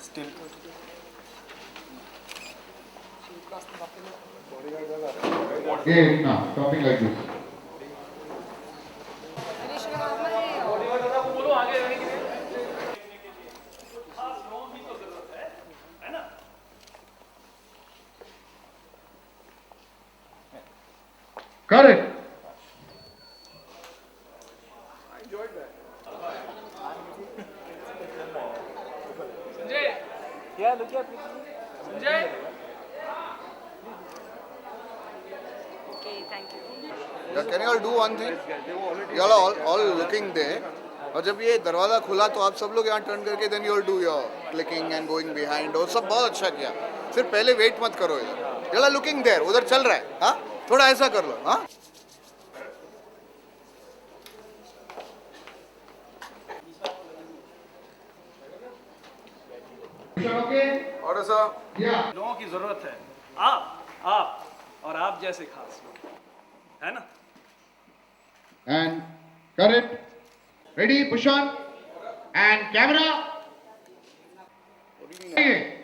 Still. Okay, now, something like this. Correct. I enjoyed that. Sanjay. Yeah, look at Sanjay. Okay, thank you. Yeah, can you all do one thing? You all looking there. और जब ये दरवाज़ा खुला तो आप सब लोग यहाँ टर्न करके then you all do your clicking and going behind और सब बहुत अच्छा किया. सिर्फ पहले वेट मत करो इधर. You are looking there. उधर चल रहा है. हाँ? थोड़ा ऐसा कर लो. हाँ? Okay? Order, sir. Yeah. लोगों की जरूरत है. आप और आप जैसे खास लोग, है ना? And correct. Ready, push on. And camera.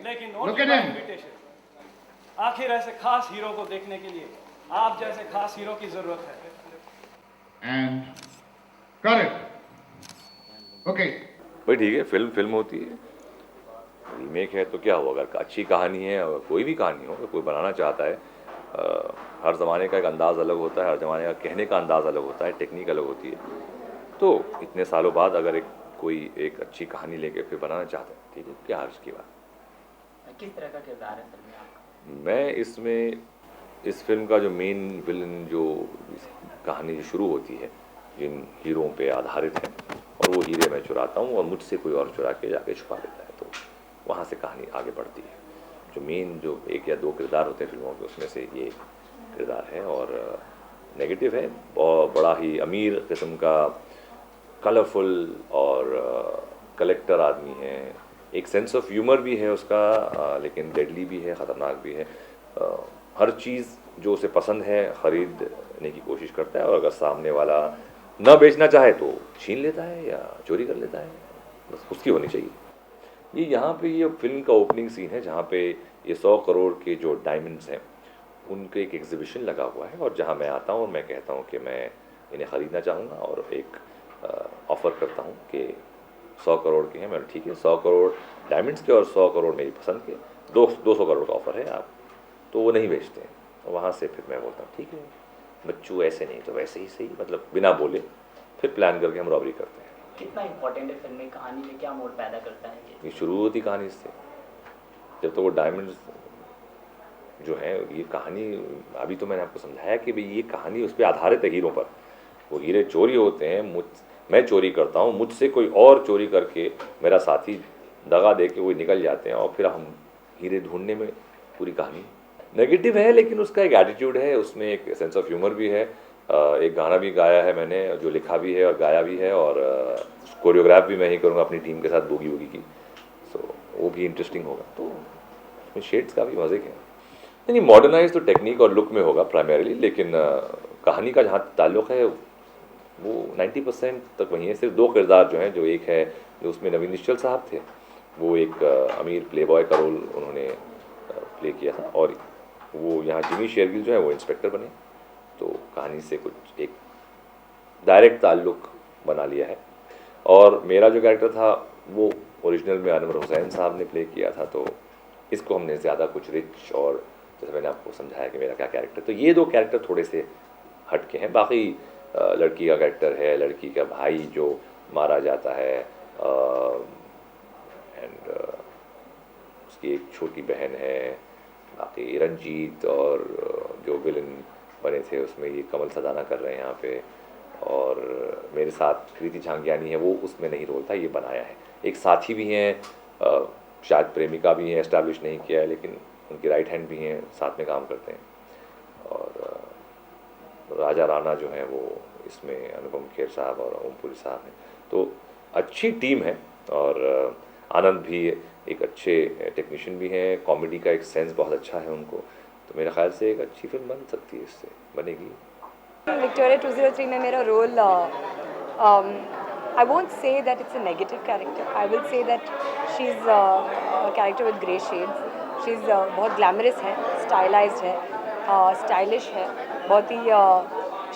लेकिन Look at him. इनविटेशन. आखिर ऐसे खास हीरो को देखने के लिए आप जैसे खास हीरो की जरूरत है. And correct. Okay. भाई ठीक है, फिल्म होती है, रीमेक है तो क्या हुआ, अगर अच्छी कहानी है और कोई भी कहानी हो, अगर कोई बनाना चाहता है, हर ज़माने का एक अंदाज़ अलग होता है, हर ज़माने का कहने का अंदाज़ अलग होता है, टेक्निक अलग होती है. तो इतने सालों बाद अगर कोई एक अच्छी कहानी लेके फिर बनाना चाहता है, ठीक है, क्या हर्ज की बात. किस तरह का किरदार है फिल्म में आपका? मैं इसमें इस फिल्म का जो मेन विलन, जो कहानी जो शुरू होती है, जिन हीरों पे आधारित है, और वो हीरे मैं चुराता हूँ और मुझसे कोई और चुरा के जाके छुपा देता है, तो वहाँ से कहानी आगे बढ़ती है. जो मेन जो एक या दो किरदार होते हैं फिल्मों के, उसमें से ये किरदार है और नेगेटिव है. और बड़ा ही अमीर किस्म का कलरफुल और कलेक्टर आदमी है. एक सेंस ऑफ ह्यूमर भी है उसका, लेकिन डेडली भी है, ख़तरनाक भी है. हर चीज़ जो उसे पसंद है ख़रीदने की कोशिश करता है, और अगर सामने वाला न बेचना चाहे तो छीन लेता है या चोरी कर लेता है. बस उसकी होनी चाहिए. ये यहाँ पे ये फिल्म का ओपनिंग सीन है जहाँ पे ये 100 करोड़ के जो डायमंड्स हैं उनके एक एग्जीबिशन लगा हुआ है, और जहाँ मैं आता हूँ और मैं कहता हूँ कि मैं इन्हें ख़रीदना चाहूँगा और एक ऑफ़र करता हूँ कि 100 करोड़ के हैं. मैं ठीक है, 100 करोड़ डायमंड्स के और 100 करोड़ मेरी पसंद के, 200 करोड़ का ऑफ़र है आप, तो वो नहीं बेचते हैं. वहाँ से फिर मैं बोलता हूँ ठीक है बच्चू, ऐसे नहीं तो वैसे ही सही, मतलब बिना बोले फिर प्लान करके हम रॉबरी करते हैं. कितना इम्पोर्टेंट है फिल्म में, कहानी में क्या मोड़ पैदा करता है ये शुरू होती कहानी से, जब तो वो डायमंड्स जो है, ये कहानी अभी तो मैंने आपको समझाया कि भाई ये कहानी उस पर आधारित है, हीरों पर. वो हीरे चोरी होते हैं, मैं चोरी करता हूँ, मुझसे कोई और चोरी करके मेरा साथी दगा दे के वो निकल जाते हैं, और फिर हम हीरे ढूंढने में पूरी कहानी. नेगेटिव है लेकिन उसका एक एटीट्यूड है, उसमें एक सेंस ऑफ ह्यूमर भी है. एक गाना भी गाया है मैंने, जो लिखा भी है और गाया भी है, और कोरियोग्राफ भी मैं ही करूँगा अपनी टीम के साथ बूगी वूगी की. सो वो भी इंटरेस्टिंग होगा. तो उसमें शेड्स का भी मज़े है. नहीं, मॉडर्नाइज तो टेक्निक और लुक में होगा प्राइमरीली, लेकिन कहानी का जहाँ ताल्लुक़ है वो 90% तक वही है. सिर्फ दो किरदार जो हैं, जो एक है जो उसमें नवीन निश्चल साहब थे, वो एक अमीर प्ले बॉय का रोल उन्होंने प्ले किया था, और वो यहाँ जिमी शेरगिल जो है वो इंस्पेक्टर बने. तो कहानी से कुछ एक डायरेक्ट ताल्लुक़ बना लिया है. और मेरा जो कैरेक्टर था वो ओरिजिनल में अनवर हुसैन साहब ने प्ले किया था, तो इसको हमने ज़्यादा कुछ रिच, और जैसे मैंने आपको समझाया कि मेरा क्या कैरेक्टर, तो ये दो कैरेक्टर थोड़े से हट के हैं. बाकी लड़की का कैरेक्टर है, लड़की का भाई जो मारा जाता है, एंड उसकी एक छोटी बहन है. बाकी रंजीत और जो विलन बने थे उसमें ये कमल सदाना कर रहे हैं यहाँ पे, और मेरे साथ प्रीति झांगियानी है, वो उसमें नहीं रोल था, ये बनाया है. एक साथी भी हैं, शायद प्रेमिका भी हैं, एस्टैब्लिश नहीं किया है, लेकिन उनकी राइट हैंड भी हैं, साथ में काम करते हैं. और राजा राणा जो हैं वो इसमें अनुपम खेर साहब और ओमपुरी साहब हैं. तो अच्छी टीम है, और आनंद भी एक अच्छे टेक्नीशियन भी हैं. कॉमेडी का एक सेंस बहुत अच्छा है उनको. तो मेरे ख्याल से एक अच्छी फिल्म बन सकती है, इससे बनेगी. विक्टोरिया 203 में मेरा role Um, I won't say that it's a negative character. I will say that she's a character with grey shades. She's बहुत glamorous है, stylized है, stylish है, बहुत ही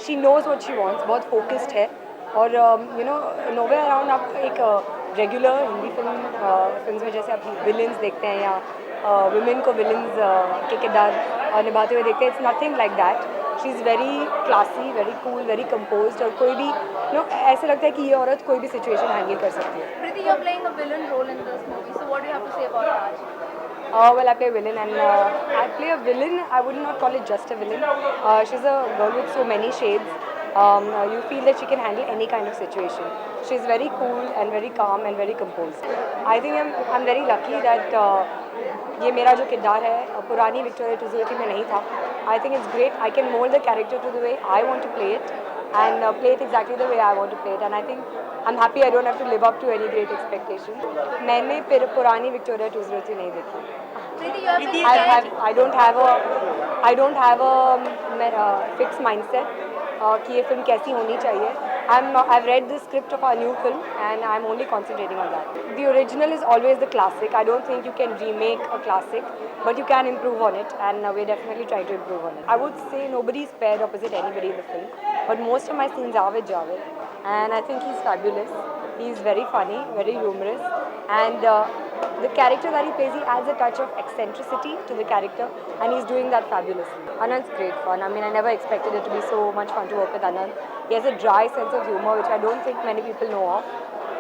she knows what she wants, बहुत focused है और you know nowhere around आप एक regular हिंदी फिल्म्स में जैसे आप villains देखते हैं या women को villains के किरदार निभाते हुए देखते हैं. It's nothing like that. She's very classy, very cool, very composed और कोई भी ऐसे लगता है कि ये औरत कोई भी situation handle कर सकती है. Preeti, you're playing a villain role in this movie, so what do you have to say about that? Well, I play a villain and I play a villain. I would not call it just a villain. She's a girl with so many shades. You feel that she can handle any kind of situation. She's very cool and very calm and very composed. I think I'm very lucky that ये मेरा जो किरदार है पुरानी Victoria 203 में नहीं था. I think it's great. I can mold the character to the way I want to play it and play it exactly the way I want to play it. And I think I'm happy I don't have to live up to any great expectation. मैंने फिर पुरानी Victoria 203 नहीं देखी. Preeti, you have been I don't have a fixed mindset कि ये film कैसी होनी चाहिए. I've read the script of our new film and I'm only concentrating on that. The original is always the classic. I don't think you can remake a classic, but you can improve on it and we're definitely trying to improve on it. I would say nobody's paired opposite anybody in the film, but most of my scenes are with Javed and I think he's fabulous. He's very funny, very humorous and the character that he plays, he adds a touch of eccentricity to the character and he's doing that fabulously. Anant's great fun. I mean, I never expected it to be so much fun to work with Anant. He has a dry sense of humor which I don't think many people know of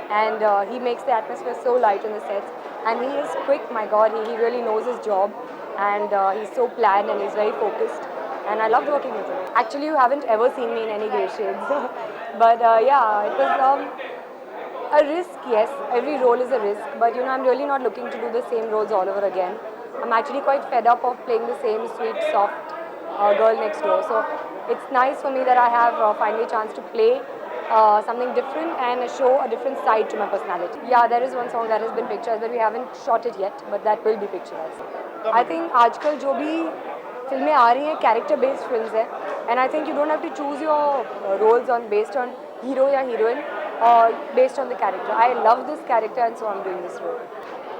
and he makes the atmosphere so light in the sets and he is quick, my god, he really knows his job and he's so planned and he's very focused and I loved working with him. Actually, you haven't ever seen me in any grey shades but yeah, it was a risk, yes. Every role is a risk, but I'm really not looking to do the same roles all over again. I'm actually quite fed up of playing the same sweet, soft girl next door. So it's nice for me that I have finally a chance to play something different and show a different side to my personality. Yeah, there is one song that has been pictured, but we haven't shot it yet, but that will be picturized. I think आजकल जो भी फिल्में आ रही हैं character based films है, and I think you don't have to choose your roles based on hero या heroine or based on the character. I love this character and so I'm doing this role.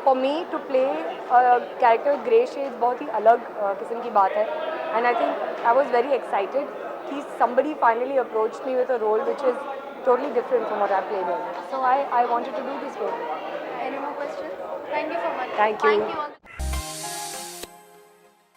For me to play a character with grey shades बहुत ही अलग किस्म की बात है and I think I was very excited कि somebody finally approached me with a role which is totally different from what I played earlier. So I wanted to do this role. Any more questions? Thank you so much. Thank you. Thank you all.